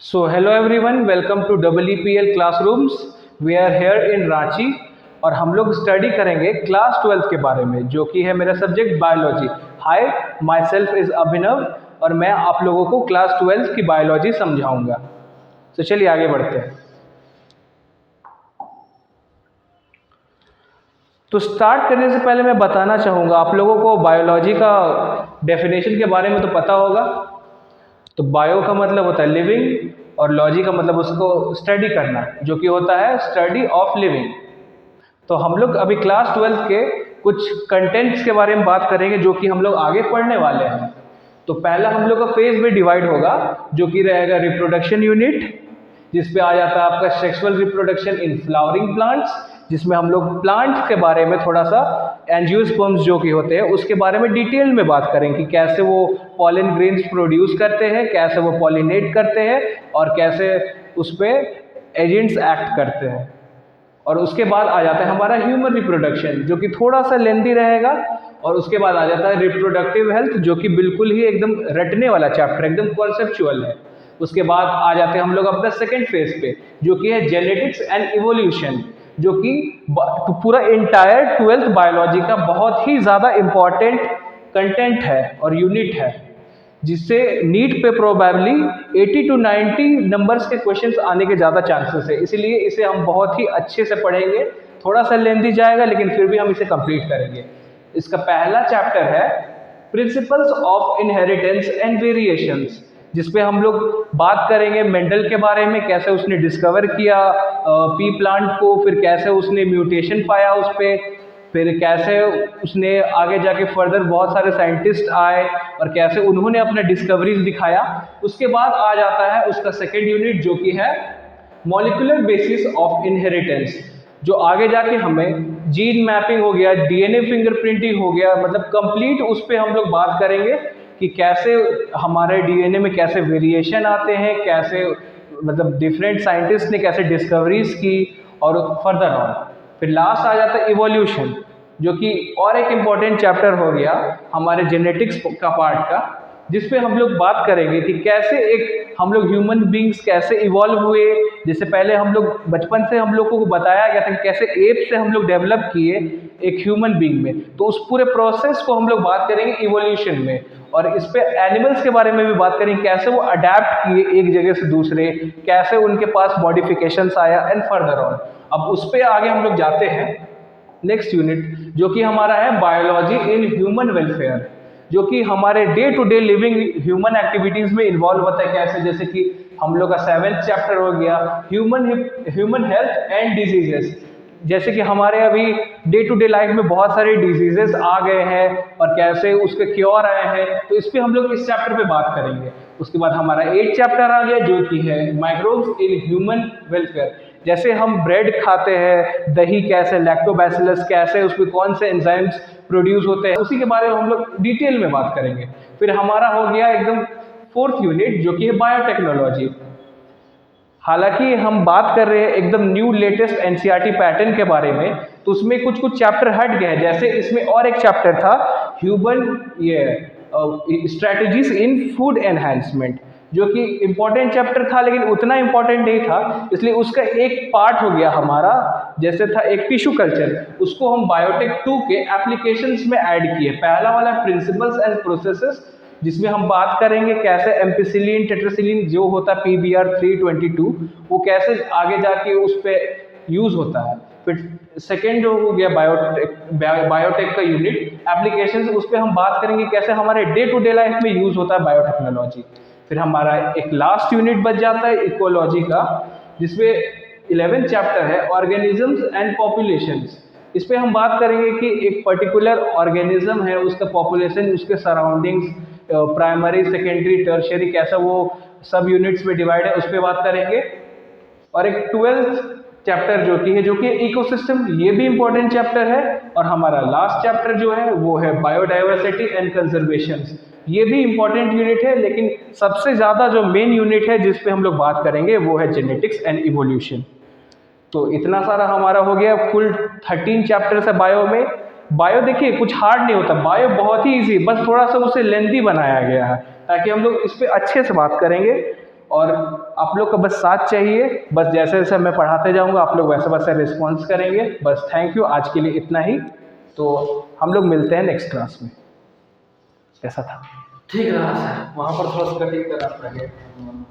So hello everyone, welcome to EEPL classrooms. We are here in Ranchi और हम लोग study करेंगे क्लास 12 के बारे में जो कि है मेरा subject biology. Hi, myself is Abhinav और मैं आप लोगों को क्लास 12 की बायोलॉजी समझाऊंगा। तो चलिए आगे बढ़ते हैं। तो स्टार्ट करने से पहले मैं बताना चाहूँगा, आप लोगों को बायोलॉजी का डेफिनेशन के बारे में तो पता होगा। तो बायो का मतलब होता है लिविंग और लॉजी का मतलब उसको स्टडी करना, जो कि होता है स्टडी ऑफ लिविंग। तो हम लोग अभी क्लास 12 के कुछ कंटेंट्स के बारे में बात करेंगे जो कि हम लोग आगे पढ़ने वाले हैं। तो पहला हम लोग का फेज में डिवाइड होगा जो कि रहेगा रिप्रोडक्शन यूनिट, जिसपे आ जाता है आपका sexual reproduction in flowering plants, जिसमें हम लोग प्लांट के बारे में थोड़ा सा एंजियोस्पर्म्स जो कि होते हैं उसके बारे में डिटेल में बात करेंगे कि कैसे वो पॉलन ग्रेन्स प्रोड्यूस करते हैं, कैसे वो पॉलिनेट करते हैं और कैसे उस पर एजेंट्स एक्ट करते हैं। और उसके बाद आ जाता है हमारा ह्यूमन रिप्रोडक्शन जो कि थोड़ा सा लेंथी रहेगा। और उसके बाद आ जाता है रिप्रोडक्टिव हेल्थ जो कि बिल्कुल ही एकदम रटने वाला चैप्टर, एकदम कॉन्सेप्चुअल है। उसके बाद आ जाते हैं हम लोग अपना सेकेंड फेज पे जो कि है जेनेटिक्स एंड इवोल्यूशन, जो कि पूरा इंटायर 12th बायोलॉजी का बहुत ही ज़्यादा इम्पॉर्टेंट कंटेंट है और यूनिट है, जिससे नीट पे प्रोबेबली 80 to 90 नंबर्स के क्वेश्चंस आने के ज़्यादा चांसेस है। इसीलिए इसे हम बहुत ही अच्छे से पढ़ेंगे। थोड़ा सा लेंथी जाएगा लेकिन फिर भी हम इसे कंप्लीट करेंगे। इसका पहला चैप्टर है principles of inheritance and variations, जिसपे हम लोग बात करेंगे मेंडल के बारे में, कैसे उसने डिस्कवर किया पी प्लांट को, फिर कैसे उसने म्यूटेशन पाया उस पर, फिर कैसे उसने आगे जाके फर्दर बहुत सारे साइंटिस्ट आए और कैसे उन्होंने अपना डिस्कवरीज दिखाया। उसके बाद आ जाता है उसका सेकेंड यूनिट जो कि है मॉलिक्यूलर बेसिस ऑफ इनहेरिटेंस, जो आगे जाके हमें जीन मैपिंग हो गया, डीएनए फिंगरप्रिंटिंग हो गया, मतलब कंप्लीट उस पर हम लोग बात करेंगे कि कैसे हमारे डीएनए में कैसे वेरिएशन आते हैं, कैसे मतलब डिफरेंट साइंटिस्ट ने कैसे डिस्कवरीज की और फर्दर ऑन। फिर लास्ट आ जाता है इवोल्यूशन, जो कि और एक इम्पॉर्टेंट चैप्टर हो गया हमारे जेनेटिक्स का पार्ट का, जिसपे हम लोग बात करेंगे कि कैसे एक हम लोग ह्यूमन बींग्स कैसे इवॉल्व हुए। जैसे पहले हम लोग बचपन से हम लोग को बताया गया था कि कैसे एप से हम लोग डेवलप किए एक ह्यूमन बींग में, तो उस पूरे प्रोसेस को हम लोग बात करेंगे इवोल्यूशन में। और इस पे एनिमल्स के बारे में भी बात करेंगे, कैसे वो अडेप्ट किए एक जगह से दूसरे, कैसे उनके पास मॉडिफिकेशंस आया एंड फर्दर ऑन। अब उस पे आगे हम लोग जाते हैं नेक्स्ट यूनिट जो कि हमारा है बायोलॉजी इन ह्यूमन वेलफेयर, जो कि हमारे day to day living human activities में इन्वॉल्व होता है। कैसे, जैसे कि हम लोग का 7th चैप्टर हो गया ह्यूमन हेल्थ एंड डिजीजेस, जैसे कि हमारे अभी डे टू डे लाइफ में बहुत सारे डिजीजेस आ गए हैं और कैसे उसके क्योर आए हैं, तो इस पे हम लोग इस चैप्टर पे बात करेंगे। उसके बाद हमारा 8th चैप्टर आ गया जो कि है माइक्रोब्स इन ह्यूमन वेलफेयर, जैसे हम ब्रेड खाते हैं, दही कैसे, लैक्टोबैसिलस कैसे, उसमें कौन से एंजाइम्स प्रोड्यूस होते हैं, उसी के बारे में हम लोग डिटेल में बात करेंगे। फिर हमारा हो गया एकदम 4th यूनिट जो कि है बायोटेक्नोलॉजी। हालांकि हम बात कर रहे हैं एकदम न्यू लेटेस्ट एनसीईआरटी पैटर्न के बारे में, तो उसमें कुछ कुछ चैप्टर हट गए हैं। जैसे इसमें और एक चैप्टर था ह्यूमन स्ट्रेटजीज इन फूड एनहांसमेंट, जो कि इम्पोर्टेंट चैप्टर था लेकिन उतना इम्पोर्टेंट नहीं था, इसलिए उसका एक पार्ट हो गया हमारा। जैसे था एक टिश्यू कल्चर, उसको हम बायोटेक 2 के एप्लीकेशंस में ऐड किए। पहला वाला प्रिंसिपल्स एंड प्रोसेसेस, जिसमें हम बात करेंगे कैसे एम्पिसिलिन टेट्रासिलिन जो होता है PBr 322 वो कैसे आगे जाके उस पर यूज होता है। फिर सेकेंड जो हो गया बायोटेक का यूनिट एप्लीकेशन, उस पर हम बात करेंगे कैसे हमारे डे टू डे लाइफ में यूज होता है बायोटेक्नोलॉजी। फिर हमारा एक लास्ट यूनिट बच जाता है इकोलॉजी का, जिसमें 11th चैप्टर है ऑर्गेनिजम्स एंड पॉपुलेशंस। इस पे हम बात करेंगे कि एक पर्टिकुलर ऑर्गेनिज्म है, उसका पॉपुलेशन, उसके सराउंडिंग्स, प्राइमरी सेकेंडरी टर्शियरी, कैसा वो सब यूनिट्स में डिवाइड है, उस पर बात करेंगे। और एक 12th चैप्टर जो कि इकोसिस्टम, ये भी इंपॉर्टेंट चैप्टर है। और हमारा लास्ट चैप्टर जो है वो है बायोडाइवर्सिटी एंड कंजर्वेशन, ये भी इंपॉर्टेंट यूनिट है, लेकिन सबसे ज़्यादा जो मेन यूनिट है जिस पे हम लोग बात करेंगे वो है जेनेटिक्स एंड इवोल्यूशन। तो इतना सारा हमारा हो गया, फुल 13 चैप्टर्स है बायो में। बायो देखिए कुछ हार्ड नहीं होता, बायो बहुत ही इजी, बस थोड़ा सा उसे लेंथी बनाया गया है ताकि हम लोग इस पर अच्छे से बात करेंगे। और आप लोग का बस साथ चाहिए। बस जैसे जैसे मैं पढ़ाते जाऊंगा आप लोग वैसे वैसे रिस्पॉन्स करेंगे। बस थैंक यू, आज के लिए इतना ही। तो हम लोग मिलते हैं नेक्स्ट क्लास में। कैसा था? ठीक रहा सर, वहाँ पर थोड़ा सा कटिंग करना पड़ेगा।